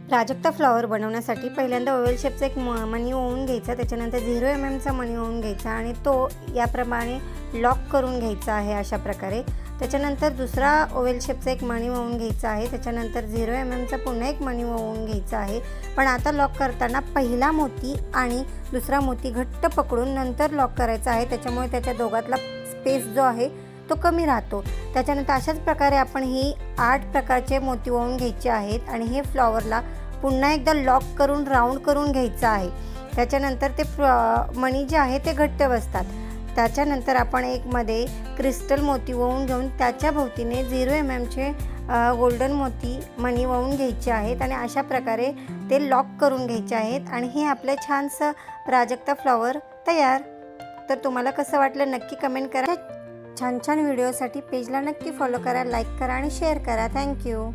Prajakta flower बनवण्यासाठी पहिल्यांदा oval शेपचा एक मणी ओवून घ्यायचा, त्याच्यानंतर 0 mm चा मणी ओवून घ्यायचा आणि तो याप्रमाणे लॉक करून घ्यायचा आहे अशा प्रकारे। त्याच्यानंतर दुसरा ओव्हल शेपचा एक मणी ओवून घ्यायचा आहे, त्याच्यानंतर 0 mm चा पुन्हा एक मणी ओवून घ्यायचा आहे। पण आता लॉक करताना पहिला मोती आणि दुसरा मोती घट्ट पकडून नंतर लॉक करायचा आहे, त्याच्यामुळे त्याच्या दोघातला स्पेस जो आहे तो कमी राहतो। त्याच्यानंतर अशाच प्रकारे आपण ही 8 प्रकारचे मोती ओवून घ्यायचे आहेत आणि हे फ्लॉवरला पुन्हा एकदा लॉक करून राऊंड करून घ्यायचं आहे। त्याच्यानंतर ते मणी जे आहे ते घट्ट बसतात। त्याच्यानंतर आपण एक मध्ये क्रिस्टल मोती ओवून घेऊन त्याच्या भोवतीने 0 mm चे गोल्डन मोती मणी ओवून घ्यायचे आहेत आणि अशा प्रकारे ते लॉक करून घ्यायचे आहेत आणि हे आपलं छानसं प्राजक्ता फ्लॉवर तयार। तर तुम्हाला कसं वाटलं नक्की कमेंट करा। छान छान व्हिडिओसाठी पेजला नक्की फॉलो करा, लाईक करा आणि शेअर करा। थँक्यू।